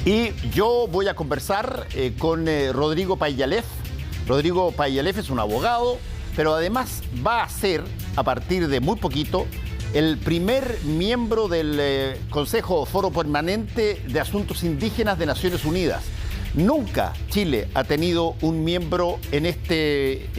Y yo voy a conversar con Rodrigo Payalef. Rodrigo Payalef es un abogado, pero además va a ser, a partir de muy poquito, el primer miembro del Consejo Foro Permanente de Asuntos Indígenas de Naciones Unidas. Nunca Chile ha tenido un miembro en este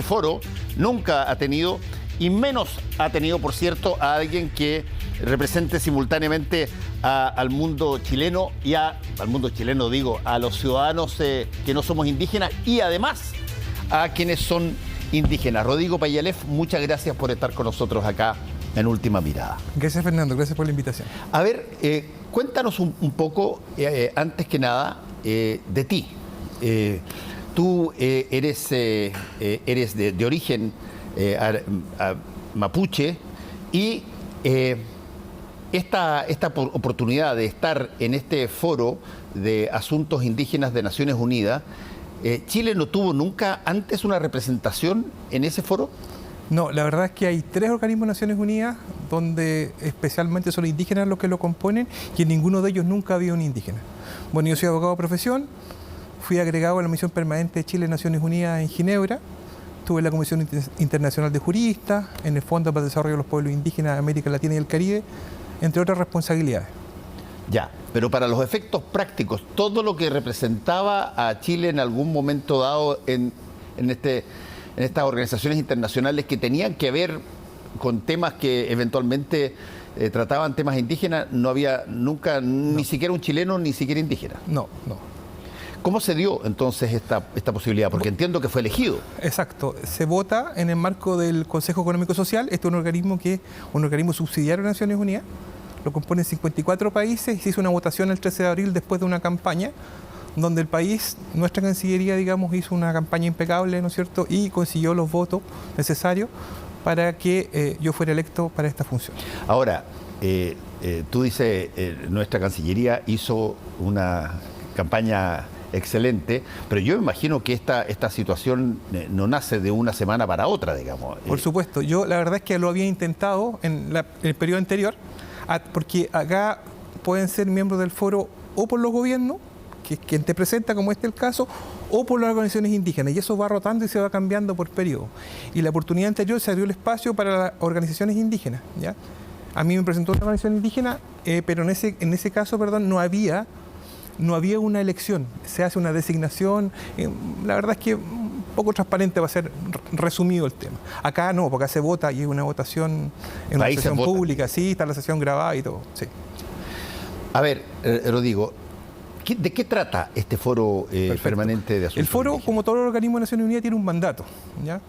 foro, nunca ha tenido, y menos ha tenido, por cierto, a alguien que represente simultáneamente al mundo chileno y al mundo chileno, digo, a los ciudadanos que no somos indígenas y además a quienes son indígenas. Rodrigo Payalef, muchas gracias por estar con nosotros acá en Última Mirada. Gracias, Fernando, gracias por la invitación. A ver, cuéntanos un poco, antes que nada, de ti. Tú eres de origen mapuche y esta oportunidad de estar en este foro de asuntos indígenas de Naciones Unidas, ¿Chile no tuvo nunca antes una representación en ese foro? No, la verdad es que hay 3 organismos de Naciones Unidas donde especialmente son indígenas los que lo componen y en ninguno de ellos nunca había un indígena. Bueno, yo soy abogado de profesión, fui agregado a la Misión Permanente de Chile en Naciones Unidas en Ginebra, estuve en la Comisión Internacional de Juristas, en el Fondo para el Desarrollo de los Pueblos Indígenas de América Latina y el Caribe, entre otras responsabilidades. Ya, pero para los efectos prácticos, todo lo que representaba a Chile en algún momento dado en estas organizaciones internacionales que tenían que ver con temas que eventualmente trataban temas indígenas, no había nunca ni siquiera un chileno, ni siquiera indígena. No. ¿Cómo se dio entonces esta posibilidad? Porque entiendo que fue elegido. Exacto. Se vota en el marco del Consejo Económico Social. Este es un organismo subsidiario de Naciones Unidas. Lo componen 54 países y se hizo una votación el 13 de abril después de una campaña donde el país, nuestra Cancillería, digamos, hizo una campaña impecable, ¿no es cierto?, y consiguió los votos necesarios para que yo fuera electo para esta función. Ahora, tú dices, nuestra Cancillería hizo una campaña excelente, pero yo me imagino que esta situación no nace de una semana para otra, digamos. Por supuesto, yo la verdad es que lo había intentado en el periodo anterior, porque acá pueden ser miembros del foro o por los gobiernos, que es quien te presenta, como este es el caso, o por las organizaciones indígenas, y eso va rotando y se va cambiando por periodo. Y la oportunidad anterior se abrió el espacio para las organizaciones indígenas, ¿ya? A mí me presentó una organización indígena, pero en ese caso, no había una elección, se hace una designación. La verdad es que un poco transparente va a ser resumido el tema. Acá no, porque acá se vota y es una votación en una sesión pública, sí, está la sesión grabada y todo, sí. A ver, Rodrigo, ¿de qué trata este foro permanente de asuntos El foro, indígenas? como todo el organismo de Naciones Unidas, tiene un mandato, ¿ya?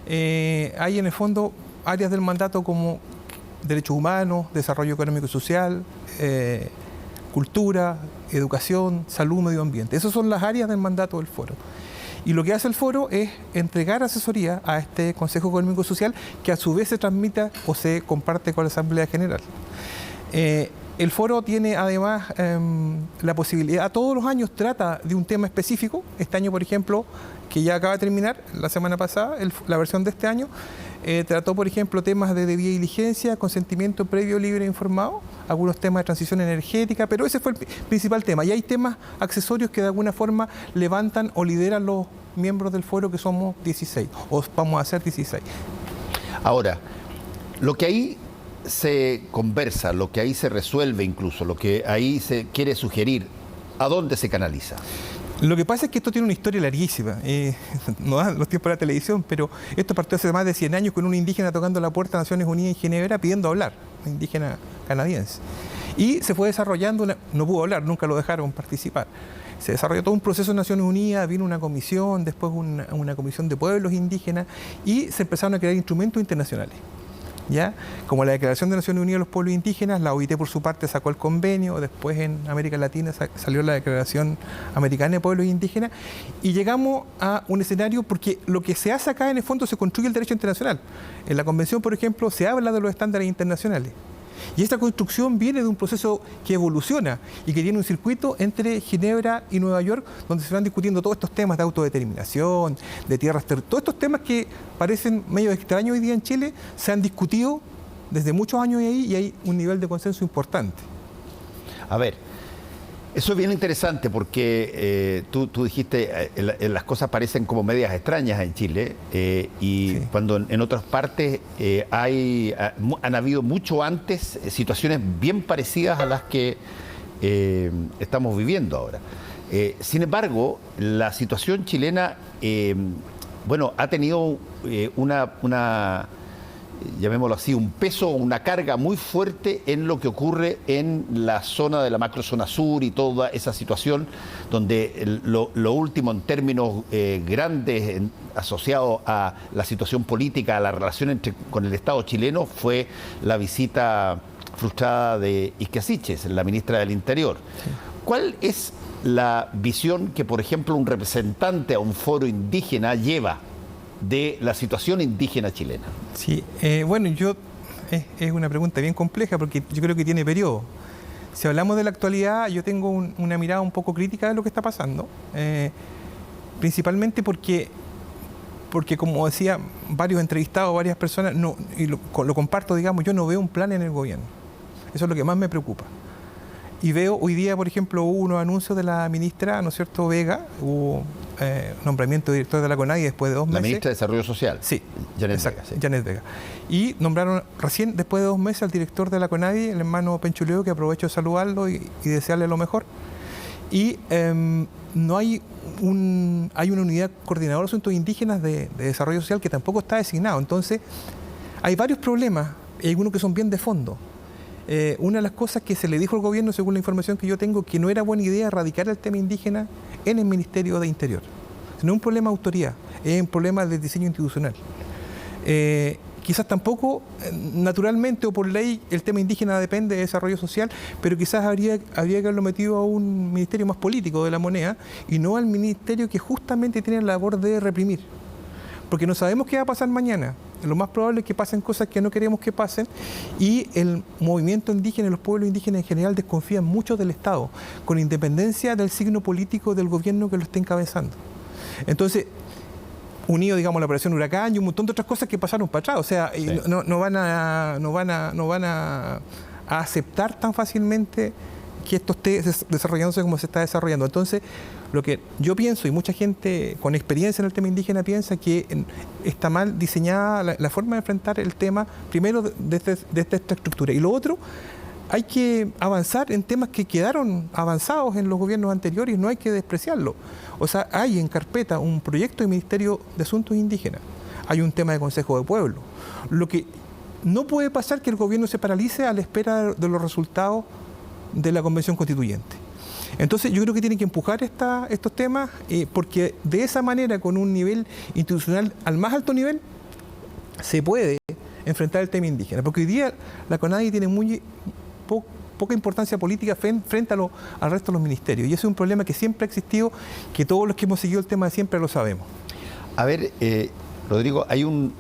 Hay en el fondo áreas del mandato como derechos humanos, desarrollo económico y social, cultura, educación, salud, medio ambiente. Esas son las áreas del mandato del foro. Y lo que hace el foro es entregar asesoría a este Consejo Económico y Social, que a su vez se transmita o se comparte con la Asamblea General. El foro tiene además la posibilidad, todos los años trata de un tema específico. Este año, por ejemplo, que ya acaba de terminar, la semana pasada, la versión de este año, trató, por ejemplo, temas de debida diligencia, consentimiento previo, libre e informado, algunos temas de transición energética, pero ese fue el principal tema. Y hay temas accesorios que de alguna forma levantan o lideran los miembros del foro, que somos 16, o vamos a ser 16. Ahora, lo que ahí se conversa, lo que ahí se resuelve incluso, lo que ahí se quiere sugerir, ¿a dónde se canaliza? Lo que pasa es que esto tiene una historia larguísima, no dan los tiempos de la televisión, pero esto partió hace más de 100 años con un indígena tocando la puerta de Naciones Unidas en Ginebra pidiendo hablar, un indígena canadiense. Y se fue desarrollando, no pudo hablar, nunca lo dejaron participar. Se desarrolló todo un proceso en Naciones Unidas, vino una comisión, después una comisión de pueblos indígenas y se empezaron a crear instrumentos internacionales. ¿Ya? Como la Declaración de Naciones Unidas de los Pueblos Indígenas, la OIT por su parte sacó el convenio, después en América Latina salió la Declaración Americana de Pueblos Indígenas y llegamos a un escenario porque lo que se hace acá en el fondo se construye el derecho internacional. En la Convención, por ejemplo, se habla de los estándares internacionales. Y esta construcción viene de un proceso que evoluciona y que tiene un circuito entre Ginebra y Nueva York, donde se van discutiendo todos estos temas de autodeterminación, de tierras, todos estos temas que parecen medio extraños hoy día en Chile, se han discutido desde muchos años y hay un nivel de consenso importante. A ver, Eso es bien interesante porque tú dijiste, las cosas parecen como medias extrañas en Chile y sí, cuando en otras partes han habido mucho antes situaciones bien parecidas a las que estamos viviendo ahora. Sin embargo, la situación chilena, bueno, ha tenido llamémoslo así, un peso, una carga muy fuerte en lo que ocurre en la zona de la macrozona sur y toda esa situación, donde lo último en términos grandes asociado a la situación política, a la relación con el Estado chileno, fue la visita frustrada de Ixquia Siches, la ministra del Interior. Sí. ¿Cuál es la visión que, por ejemplo, un representante a un foro indígena lleva de la situación indígena chilena? Sí, bueno, es una pregunta bien compleja porque yo creo que tiene periodo. Si hablamos de la actualidad, yo tengo una mirada un poco crítica de lo que está pasando, principalmente porque como decía varios entrevistados, varias personas, y lo comparto, digamos, yo no veo un plan en el gobierno. Eso es lo que más me preocupa. Y veo hoy día, por ejemplo, hubo unos anuncios de la ministra, ¿no es cierto?, Vega, hubo nombramiento de director de la CONADI después de 2 meses. La ministra de Desarrollo Social. Sí, Janet Vega. Sí. Janet Vega. Y nombraron recién, después de 2 meses, al director de la CONADI, el hermano Penchuleo, que aprovecho de saludarlo y desearle lo mejor. Y no hay una unidad coordinadora de asuntos indígenas de desarrollo social que tampoco está designado. Entonces, hay varios problemas, y hay algunos que son bien de fondo. Una de las cosas que se le dijo al gobierno, según la información que yo tengo, que no era buena idea erradicar el tema indígena en el Ministerio de Interior. No es un problema de autoridad, es un problema de diseño institucional. Quizás tampoco, naturalmente o por ley, el tema indígena depende de desarrollo social, pero quizás habría que haberlo metido a un ministerio más político de la moneda y no al ministerio que justamente tiene la labor de reprimir. Porque no sabemos qué va a pasar mañana. Lo más probable es que pasen cosas que no queremos que pasen y el movimiento indígena y los pueblos indígenas en general desconfían mucho del Estado, con independencia del signo político del gobierno que lo esté encabezando. Entonces, unido, digamos, a la operación Huracán y un montón de otras cosas que pasaron para atrás, o sea, sí, no van a aceptar tan fácilmente que esto esté desarrollándose como se está desarrollando. Entonces, lo que yo pienso, y mucha gente con experiencia en el tema indígena piensa que está mal diseñada la forma de enfrentar el tema, primero desde esta estructura. Y lo otro, hay que avanzar en temas que quedaron avanzados en los gobiernos anteriores, no hay que despreciarlo. O sea, hay en carpeta un proyecto de Ministerio de Asuntos Indígenas, hay un tema de Consejo de Pueblo. Lo que no puede pasar es que el gobierno se paralice a la espera de los resultados de la Convención Constituyente. Entonces yo creo que tienen que empujar estos temas porque de esa manera, con un nivel institucional al más alto nivel, se puede enfrentar el tema indígena. Porque hoy día la CONADI tiene muy poca importancia política frente al resto de los ministerios. Y ese es un problema que siempre ha existido, que todos los que hemos seguido el tema de siempre lo sabemos. A ver, Rodrigo, hay un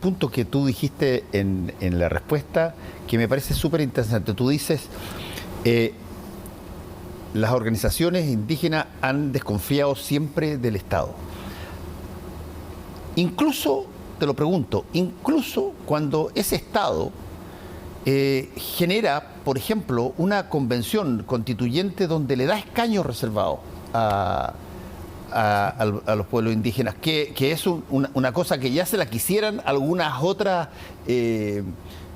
punto que tú dijiste en la respuesta que me parece súper interesante. Tú dices... las organizaciones indígenas han desconfiado siempre del Estado. Incluso, te lo pregunto, incluso cuando ese Estado genera, por ejemplo, una convención constituyente donde le da escaños reservados a los pueblos indígenas, que es una cosa que ya se la quisieran algunas otras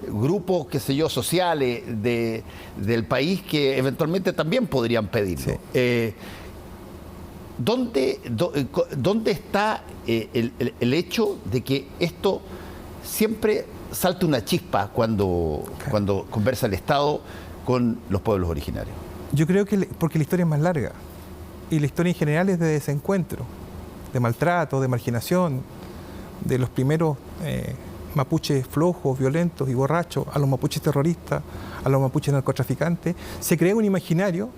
grupos, qué sé yo, sociales del país que eventualmente también podrían pedirlo. Sí. ¿Dónde está el hecho de que esto siempre salta una chispa cuando conversa el Estado con los pueblos originarios? Yo creo que porque la historia es más larga y la historia en general es de desencuentro, de maltrato, de marginación, de los primeros mapuches flojos, violentos y borrachos, a los mapuches terroristas, a los mapuches narcotraficantes. Se crea un imaginario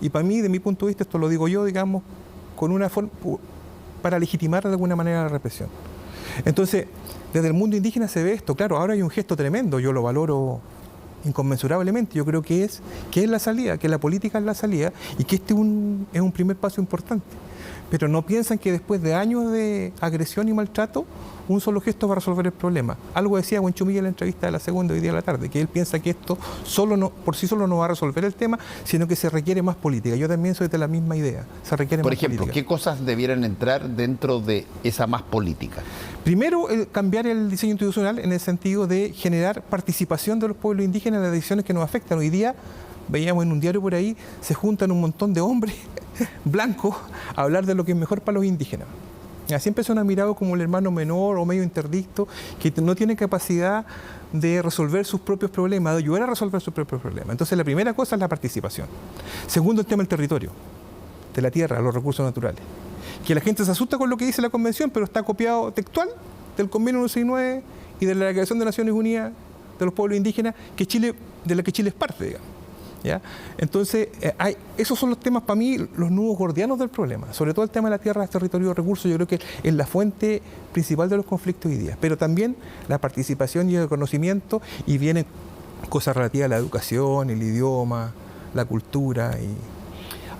y para mí, de mi punto de vista, esto lo digo yo, digamos, con una forma para legitimar de alguna manera la represión. Entonces, desde el mundo indígena se ve esto. Claro, ahora hay un gesto tremendo, yo lo valoro inconmensurablemente. Yo creo que es la salida, que la política es la salida y que este es un primer paso importante. pero no piensan que después de años de agresión y maltrato, un solo gesto va a resolver el problema. Algo decía Huenchumilla en la entrevista de la segunda hoy día de la tarde, que él piensa que esto por sí solo no va a resolver el tema, sino que se requiere más política. Yo también soy de la misma idea. Se requiere Por más ejemplo, política. ¿qué cosas debieran entrar dentro de esa más política? Primero, cambiar el diseño institucional en el sentido de generar participación de los pueblos indígenas en las decisiones que nos afectan. Hoy día, veíamos en un diario por ahí, se juntan un montón de hombres blancos a hablar de lo que es mejor para los indígenas. Siempre son mirados como el hermano menor o medio interdicto que no tiene capacidad de resolver sus propios problemas, de ayudar a resolver sus propios problemas. Entonces, la primera cosa es la participación. Segundo, el tema del territorio, de la tierra, los recursos naturales. Que la gente se asusta con lo que dice la Convención, pero está copiado textual del Convenio 169 y de la Declaración de Naciones Unidas de los Pueblos Indígenas, de la que Chile es parte, digamos. ¿Ya? Entonces, esos son los temas para mí, los nudos gordianos del problema. Sobre todo el tema de la tierra, territorio y recursos, yo creo que es la fuente principal de los conflictos hoy día. Pero también la participación y el conocimiento, y vienen cosas relativas a la educación, el idioma, la cultura.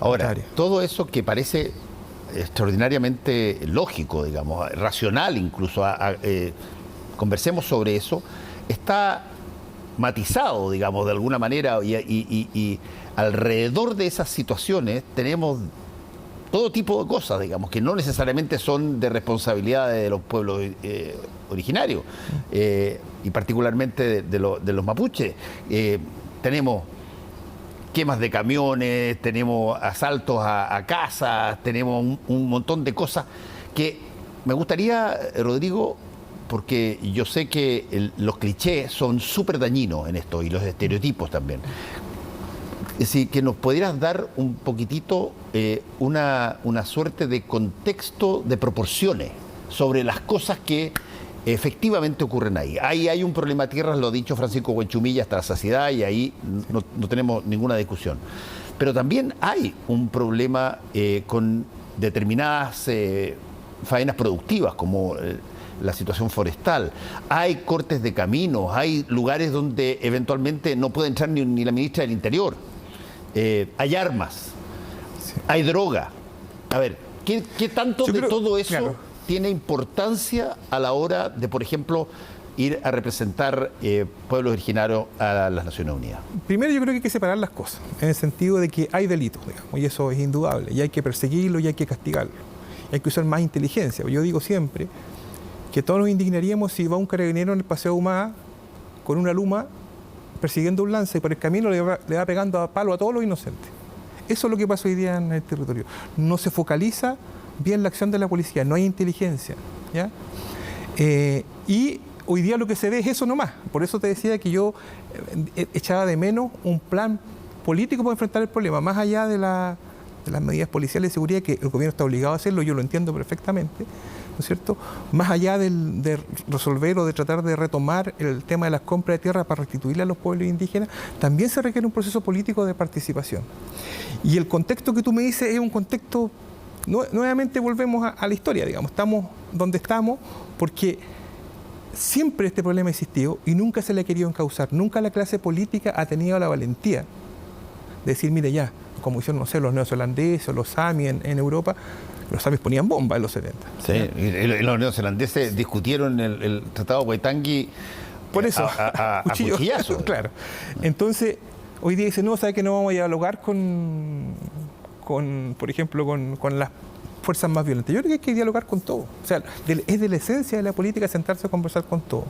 Ahora, todo eso que parece extraordinariamente lógico, digamos, racional incluso, conversemos sobre eso, está matizado, digamos, de alguna manera, y alrededor de esas situaciones tenemos todo tipo de cosas, digamos, que no necesariamente son de responsabilidad de los pueblos originarios, y particularmente de los mapuches. Tenemos quemas de camiones, tenemos asaltos a casas, tenemos un montón de cosas que me gustaría, Rodrigo, porque yo sé que los clichés son súper dañinos en esto y los estereotipos también. Es decir, que nos pudieras dar un poquitito una suerte de contexto, de proporciones sobre las cosas que efectivamente ocurren ahí. Ahí hay un problema de tierras, lo ha dicho Francisco Huenchumilla hasta la saciedad, y ahí no tenemos ninguna discusión. Pero también hay un problema con determinadas faenas productivas, como la situación forestal. Hay cortes de caminos, hay lugares donde eventualmente no puede entrar ni la ministra del Interior. Hay armas, hay droga. A ver, ¿qué tanto de todo eso tiene importancia a la hora de, por ejemplo, ir a representar pueblos originarios a las Naciones Unidas? Primero, yo creo que hay que separar las cosas, en el sentido de que hay delitos, digamos, y eso es indudable, y hay que perseguirlo y hay que castigarlo. Y hay que usar más inteligencia. Yo digo siempre que todos nos indignaríamos si va un carabinero en el Paseo Ahumada con una luma persiguiendo un lanza y por el camino le va pegando a palo a todos los inocentes. Eso es lo que pasa hoy día en el territorio. No se focaliza bien la acción de la policía, no hay inteligencia, ¿ya? Y hoy día lo que se ve es eso nomás. Por eso te decía que yo echaba de menos un plan político para enfrentar el problema, más allá de las medidas policiales de seguridad, que el gobierno está obligado a hacerlo, yo lo entiendo perfectamente, ¿no es cierto? Más allá de resolver o de tratar de retomar el tema de las compras de tierra para restituirle a los pueblos indígenas, también se requiere un proceso político de participación. Y el contexto que tú me dices es un contexto, nuevamente volvemos a la historia, digamos, estamos donde estamos porque siempre este problema ha existido y nunca se le ha querido encauzar, nunca la clase política ha tenido la valentía de decir, mire ya, como hicieron, no sé, los neozelandeses o los sami en Europa. Los samis ponían bombas en los 70. Sí, y los neozelandeses discutieron el Tratado de Waitangi por eso, a cuchillazos. Claro. Entonces, hoy día dice, no, ¿sabe que no vamos a dialogar con por ejemplo, con las fuerzas más violentas? Yo creo que hay que dialogar con todo. O sea, es de la esencia de la política sentarse a conversar con todo.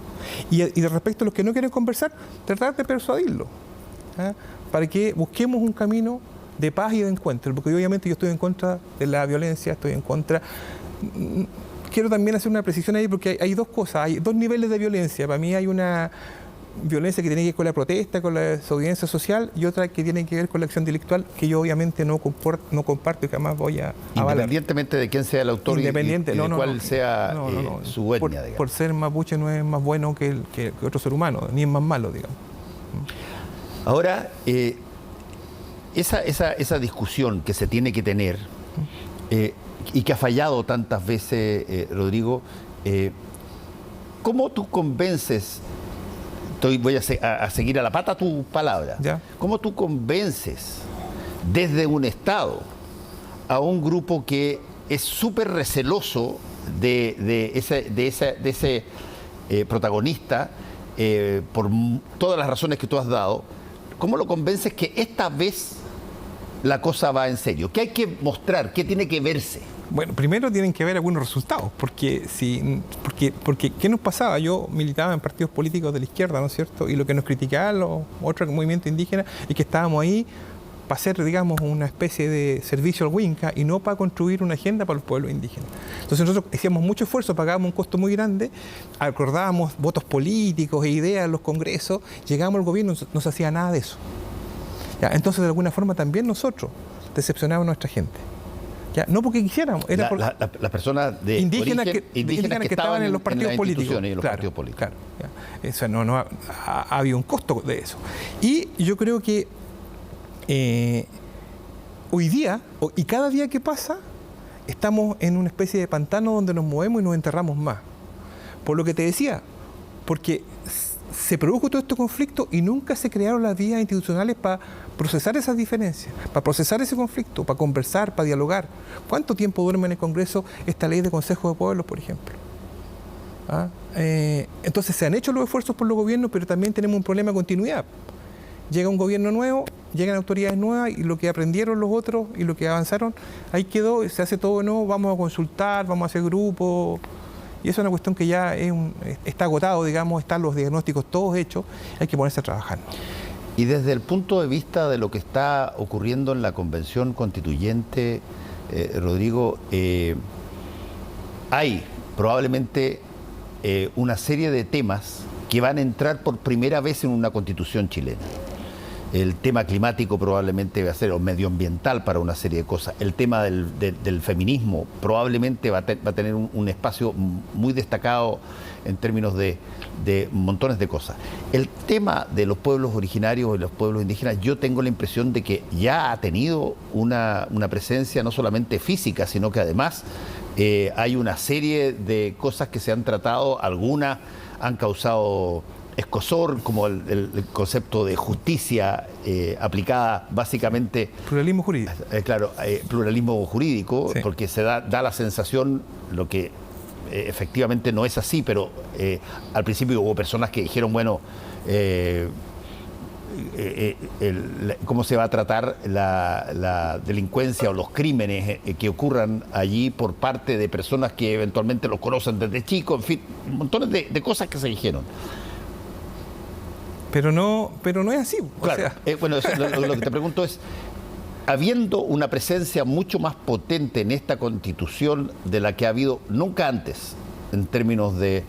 Y de respecto a los que no quieren conversar, tratar de persuadirlos, ¿eh? Para que busquemos un camino de paz y de encuentro, porque obviamente yo estoy en contra de la violencia, estoy en contra. Quiero también hacer una precisión ahí, porque hay dos cosas, hay dos niveles de violencia. Para mí hay una violencia que tiene que ver con la protesta, con la desobediencia social, y otra que tiene que ver con la acción delictual, que yo obviamente no comparto y jamás voy a avalar. Independientemente de quién sea el autor y de cuál sea su huetnia, por ser mapuche no es más bueno que otro ser humano, ni es más malo, digamos. Ahora, esa discusión que se tiene que tener y que ha fallado tantas veces, Rodrigo, ¿cómo tú convences? Voy a seguir a la pata tu palabra. ¿Ya? ¿Cómo tú convences desde un Estado a un grupo que es súper receloso de ese protagonista por todas las razones que tú has dado. ¿Cómo lo convences que esta vez la cosa va en serio? ¿Qué hay que mostrar? ¿Qué tiene que verse? Bueno, primero tienen que haber algunos resultados, porque ¿qué nos pasaba? Yo militaba en partidos políticos de la izquierda, ¿no es cierto? Y lo que nos criticaban los otros movimientos indígenas es que estábamos ahí para hacer, digamos, una especie de servicio al Winca y no para construir una agenda para los pueblos indígenas. Entonces nosotros hacíamos mucho esfuerzo, pagábamos un costo muy grande, acordábamos votos políticos e ideas en los congresos, llegábamos al gobierno y no se hacía nada de eso. ¿Ya? Entonces, de alguna forma, también nosotros decepcionábamos a nuestra gente. ¿Ya? No porque quisiéramos, era por las personas de indígenas indígenas que estaban en los partidos políticos. Y en los partidos políticos. Claro, ya. Eso no había un costo de eso. Y yo creo que hoy día, y cada día que pasa, estamos en una especie de pantano donde nos movemos y nos enterramos más. Por lo que te decía, porque se produjo todo este conflicto y nunca se crearon las vías institucionales para procesar esas diferencias, para procesar ese conflicto, para conversar, para dialogar. ¿Cuánto tiempo duerme en el Congreso esta ley de Consejo de Pueblos, por ejemplo? Entonces se han hecho los esfuerzos por los gobiernos, pero también tenemos un problema de continuidad. Llega un gobierno nuevo, llegan autoridades nuevas y lo que aprendieron los otros y lo que avanzaron, ahí quedó, se hace todo de nuevo, vamos a consultar, vamos a hacer grupos. Y eso es una cuestión que ya está agotado, digamos, están los diagnósticos todos hechos, hay que ponerse a trabajar. Y desde el punto de vista de lo que está ocurriendo en la Convención Constituyente, Rodrigo, hay probablemente una serie de temas que van a entrar por primera vez en una Constitución chilena. El tema climático probablemente va a ser, o medioambiental para una serie de cosas. El tema del feminismo probablemente va a tener un espacio muy destacado en términos de montones de cosas. El tema de los pueblos originarios y los pueblos indígenas, yo tengo la impresión de que ya ha tenido una presencia no solamente física, sino que además hay una serie de cosas que se han tratado, algunas han causado escozor, como el concepto de justicia aplicada básicamente... Pluralismo jurídico. Claro, pluralismo jurídico, sí. Porque se da la sensación, lo que efectivamente no es así, pero al principio hubo personas que dijeron, bueno, cómo se va a tratar la delincuencia o los crímenes que ocurran allí por parte de personas que eventualmente los conocen desde chicos, en fin, montones de cosas que se dijeron. Pero no es así. Claro, bueno, lo que te pregunto es, habiendo una presencia mucho más potente en esta Constitución de la que ha habido nunca antes, en términos de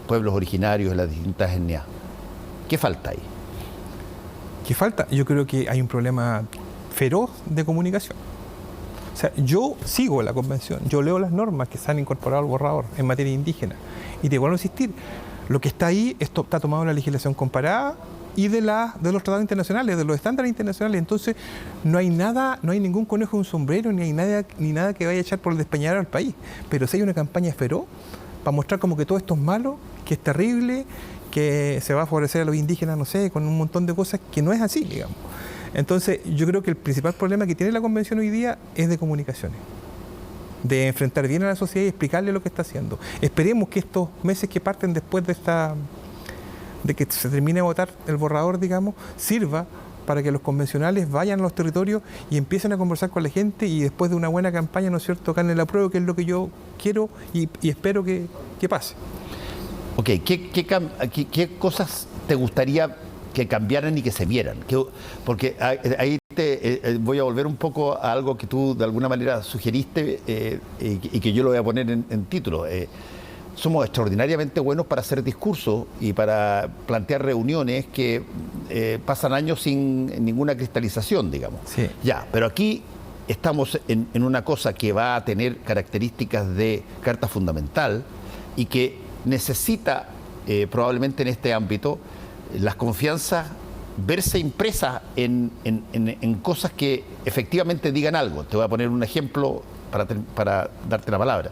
pueblos originarios de las distintas etnias, ¿qué falta ahí? ¿Qué falta? Yo creo que hay un problema feroz de comunicación. O sea, yo sigo la convención, yo leo las normas que se han incorporado al borrador en materia indígena y te vuelvo a insistir, lo que está ahí está tomado en la legislación comparada y de los tratados internacionales, de los estándares internacionales. Entonces no hay ningún conejo en un sombrero, ni nada que vaya a echar por el despeñadero al país. Pero si hay una campaña feroz para mostrar como que todo esto es malo, que es terrible, que se va a favorecer a los indígenas, no sé, con un montón de cosas que no es así, digamos. Entonces yo creo que el principal problema que tiene la convención hoy día es de comunicaciones, de enfrentar bien a la sociedad y explicarle lo que está haciendo. Esperemos que estos meses que parten después de que se termine de votar el borrador, digamos, sirva para que los convencionales vayan a los territorios y empiecen a conversar con la gente y después de una buena campaña, ¿no es cierto?, ganen la prueba, que es lo que yo quiero y espero que pase. Ok, ¿qué cosas te gustaría que cambiaran y que se vieran? Porque ahí voy a volver un poco a algo que tú de alguna manera sugeriste y que yo lo voy a poner en título. Somos extraordinariamente buenos para hacer discursos y para plantear reuniones que pasan años sin ninguna cristalización, digamos. Sí. Ya, pero aquí estamos en una cosa que va a tener características de carta fundamental y que necesita probablemente en este ámbito las confianzas verse impresas en cosas que efectivamente digan algo. Te voy a poner un ejemplo para darte la palabra.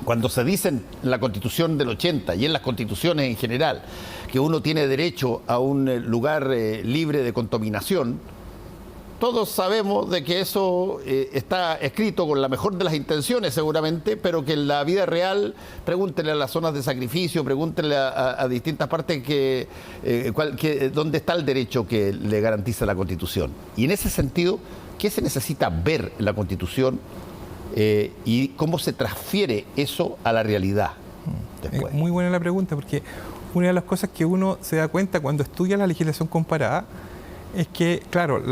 Cuando se dice en la Constitución del 80 y en las constituciones en general que uno tiene derecho a un lugar libre de contaminación, todos sabemos de que eso está escrito con la mejor de las intenciones seguramente, pero que en la vida real, pregúntenle a las zonas de sacrificio, pregúntenle a distintas partes dónde está el derecho que le garantiza la Constitución. Y en ese sentido, ¿qué se necesita ver en la Constitución y cómo se transfiere eso a la realidad después? Muy buena la pregunta, porque una de las cosas que uno se da cuenta cuando estudia la legislación comparada es que, claro,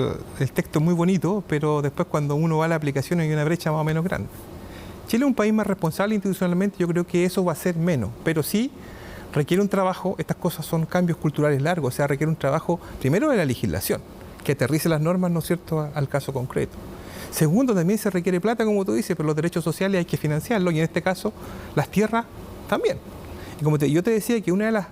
el texto es muy bonito, pero después cuando uno va a la aplicación hay una brecha más o menos grande. Chile es un país más responsable institucionalmente, yo creo que eso va a ser menos, pero sí requiere un trabajo, estas cosas son cambios culturales largos, o sea, requiere un trabajo primero de la legislación, que aterrice las normas, ¿no es cierto?, al caso concreto. Segundo, también se requiere plata, como tú dices, pero los derechos sociales hay que financiarlos, y en este caso, las tierras también. Y como yo te decía que una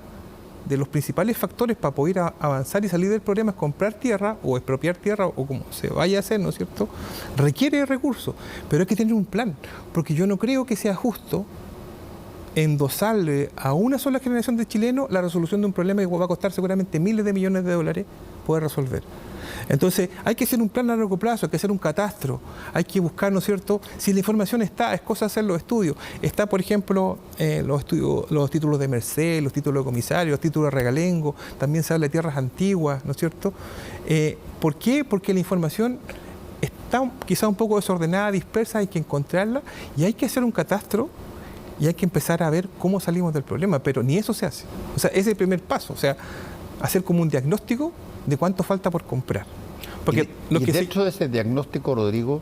de los principales factores para poder avanzar y salir del problema es comprar tierra o expropiar tierra o como se vaya a hacer, ¿no es cierto? Requiere recursos, pero hay que tener un plan, porque yo no creo que sea justo endosarle a una sola generación de chilenos la resolución de un problema que va a costar seguramente miles de millones de dólares poder resolver. Entonces, hay que hacer un plan a largo plazo, hay que hacer un catastro, hay que buscar, ¿no es cierto? Si la información está, es cosa de hacer los estudios. Está, por ejemplo, los títulos de merced, los títulos de comisario, los títulos de regalengo, también se habla de tierras antiguas, ¿no es cierto? ¿Por qué? Porque la información está quizá un poco desordenada, dispersa, hay que encontrarla y hay que hacer un catastro y hay que empezar a ver cómo salimos del problema, pero ni eso se hace. O sea, ese es el primer paso, o sea, hacer como un diagnóstico de cuánto falta por comprar. Porque dentro de ese diagnóstico, Rodrigo,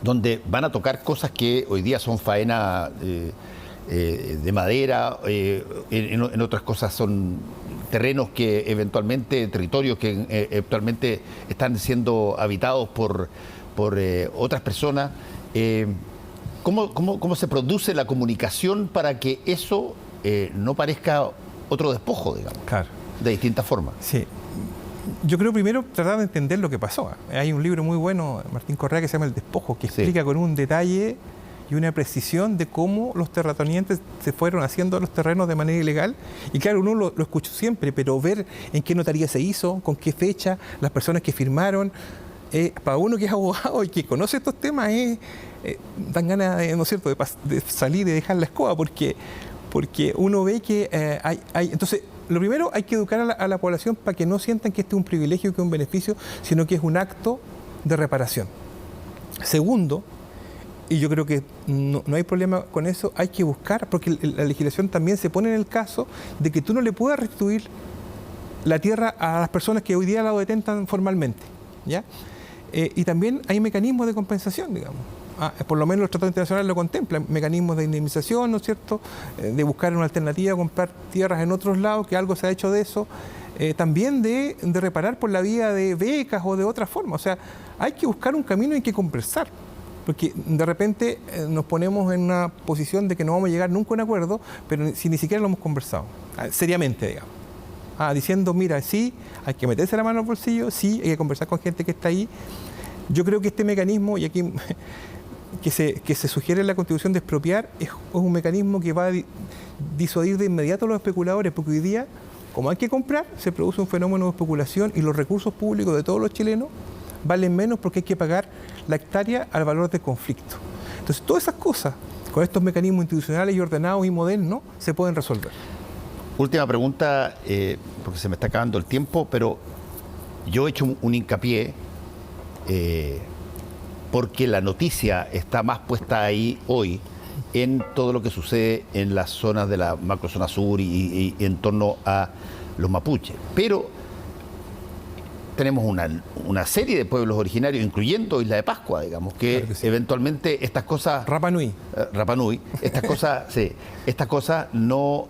donde van a tocar cosas que hoy día son faena de madera, en otras cosas son terrenos que eventualmente, territorios que eventualmente están siendo habitados por otras personas, ¿cómo se produce la comunicación para que eso no parezca otro despojo, digamos? Claro. De distintas formas. Sí. Yo creo primero tratar de entender lo que pasó. Hay un libro muy bueno, Martín Correa, que se llama El Despojo, que explica con un detalle y una precisión de cómo los terratenientes se fueron haciendo los terrenos de manera ilegal. Y claro, uno lo escuchó siempre, pero ver en qué notaría se hizo, con qué fecha, las personas que firmaron, para uno que es abogado y que conoce estos temas, dan ganas de, ¿no es cierto?, de salir y dejar la escoba, porque uno ve que hay... Entonces, lo primero, hay que educar a la población para que no sientan que este es un privilegio, que es un beneficio, sino que es un acto de reparación. Segundo, y yo creo que no hay problema con eso, hay que buscar, porque la legislación también se pone en el caso de que tú no le puedas restituir la tierra a las personas que hoy día la detentan formalmente, ¿ya? Y también hay mecanismos de compensación, digamos. Por lo menos los tratados internacionales lo contemplan, mecanismos de indemnización, ¿no es cierto?, de buscar una alternativa, comprar tierras en otros lados, que algo se ha hecho de eso, también de reparar por la vía de becas o de otra forma. O sea, hay que buscar un camino y hay que conversar, porque de repente nos ponemos en una posición de que no vamos a llegar nunca a un acuerdo, pero si ni siquiera lo hemos conversado, seriamente, digamos. Diciendo, mira, sí, hay que meterse la mano al bolsillo, sí, hay que conversar con gente que está ahí. Yo creo que este mecanismo, y aquí... que se sugiere en la Constitución de expropiar es un mecanismo que va a disuadir de inmediato a los especuladores, porque hoy día, como hay que comprar, se produce un fenómeno de especulación y los recursos públicos de todos los chilenos valen menos porque hay que pagar la hectárea al valor de conflicto. Entonces, todas esas cosas, con estos mecanismos institucionales y ordenados y modernos, se pueden resolver. Última pregunta, porque se me está acabando el tiempo, pero yo he hecho un hincapié porque la noticia está más puesta ahí hoy en todo lo que sucede en las zonas de la macrozona sur y en torno a los mapuches. Pero tenemos una serie de pueblos originarios, incluyendo Isla de Pascua, digamos, que, claro que sí, eventualmente estas cosas... Rapa Nui. Rapa Nui. Estas cosas, sí, estas cosas no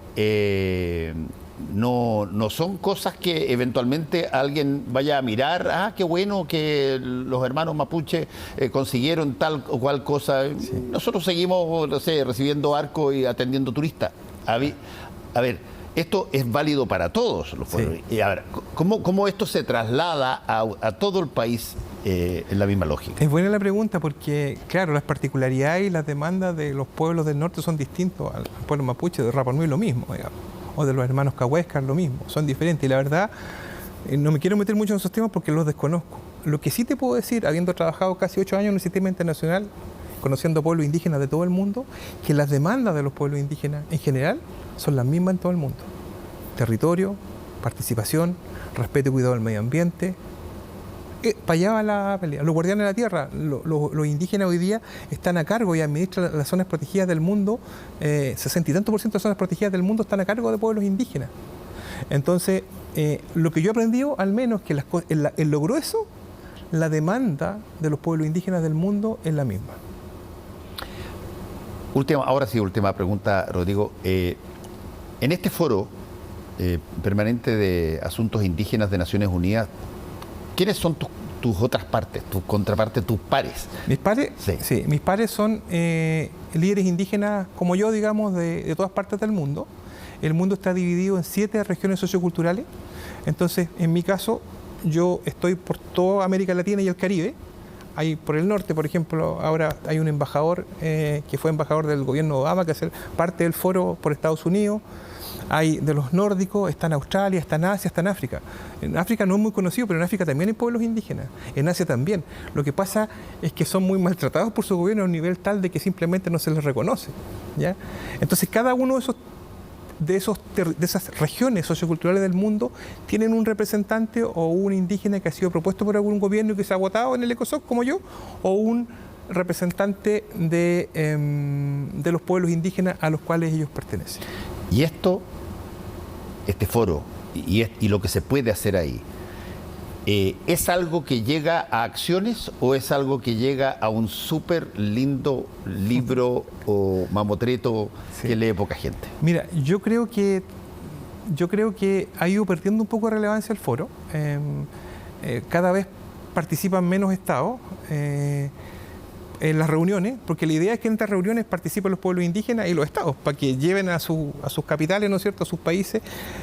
son cosas que eventualmente alguien vaya a mirar, qué bueno que los hermanos mapuches consiguieron tal o cual cosa. Sí. Nosotros seguimos, no sé, recibiendo arco y atendiendo turistas. A ver, esto es válido para todos los pueblos. Sí. Y a ver, ¿cómo esto se traslada a todo el país en la misma lógica? Es buena la pregunta porque, claro, las particularidades y las demandas de los pueblos del norte son distintos al pueblo mapuche, de Rapa Nui lo mismo, digamos, o de los hermanos cahuéscar lo mismo, son diferentes. Y la verdad, no me quiero meter mucho en esos temas porque los desconozco. Lo que sí te puedo decir, habiendo trabajado casi 8 años en el sistema internacional, conociendo pueblos indígenas de todo el mundo, que las demandas de los pueblos indígenas en general son las mismas en todo el mundo. Territorio, participación, respeto y cuidado del medio ambiente. Para allá va la pelea. Los guardianes de la tierra, los indígenas hoy día están a cargo y administran las zonas protegidas del mundo. 60 y tanto % de zonas protegidas del mundo están a cargo de pueblos indígenas. Entonces, lo que yo he aprendido, al menos, que en lo grueso, la demanda de los pueblos indígenas del mundo es la misma. Ahora sí, última pregunta, Rodrigo. En este foro permanente de asuntos indígenas de Naciones Unidas, ¿quiénes son tus otras partes, tus contrapartes, tus pares? Mis pares, sí, mis pares son líderes indígenas como yo, digamos, de todas partes del mundo. El mundo está dividido en 7 regiones socioculturales. Entonces, en mi caso, yo estoy por toda América Latina y el Caribe. Hay por el norte, por ejemplo, ahora hay un embajador que fue embajador del gobierno de Obama, que hace parte del foro por Estados Unidos. Hay de los nórdicos, está en Australia, está en Asia, está en África. En África no es muy conocido, pero en África también hay pueblos indígenas. En Asia también. Lo que pasa es que son muy maltratados por su gobierno a un nivel tal de que simplemente no se les reconoce, ¿ya? Entonces, cada uno de esas regiones socioculturales del mundo tienen un representante o un indígena que ha sido propuesto por algún gobierno y que se ha votado en el ECOSOC, como yo, o un representante de los pueblos indígenas a los cuales ellos pertenecen. Y este foro y lo que se puede hacer ahí, ¿es algo que llega a acciones o es algo que llega a un súper lindo libro o mamotreto que lee poca gente? Mira, yo creo que ha ido perdiendo un poco de relevancia el foro. Cada vez participan menos estados en las reuniones, porque la idea es que en estas reuniones participen los pueblos indígenas y los estados, para que lleven a sus capitales, ¿no es cierto?, a sus países,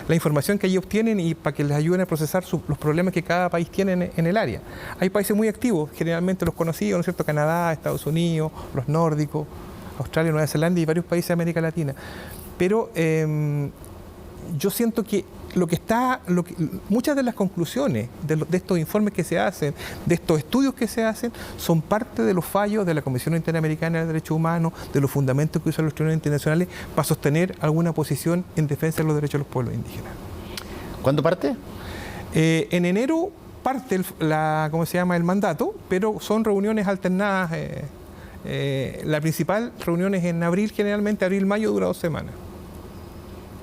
la información que ellos obtienen y para que les ayuden a procesar los problemas que cada país tiene en el área. Hay países muy activos, generalmente los conocidos, ¿no es cierto?, Canadá, Estados Unidos, los nórdicos, Australia, Nueva Zelanda y varios países de América Latina. Pero yo siento que muchas de las conclusiones de estos informes que se hacen, de estos estudios que se hacen, son parte de los fallos de la Comisión Interamericana de Derechos Humanos, de los fundamentos que usan los tribunales internacionales para sostener alguna posición en defensa de los derechos de los pueblos indígenas. ¿Cuándo parte? En enero parte el mandato, pero son reuniones alternadas. La principal reunión es en abril, generalmente abril-mayo, dura 2 semanas.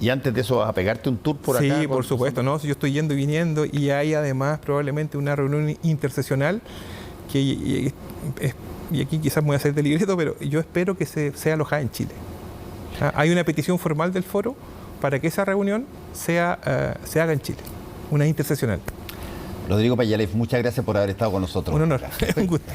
¿Y antes de eso vas a pegarte un tour por acá? Sí, por supuesto, ¿no? Yo estoy yendo y viniendo y hay además probablemente una reunión interseccional y aquí quizás me voy a hacer del libreto, pero yo espero que sea alojada en Chile. Hay una petición formal del foro para que esa reunión se haga en Chile, una interseccional. Rodrigo Payalef, muchas gracias por haber estado con nosotros. Un honor, un gusto.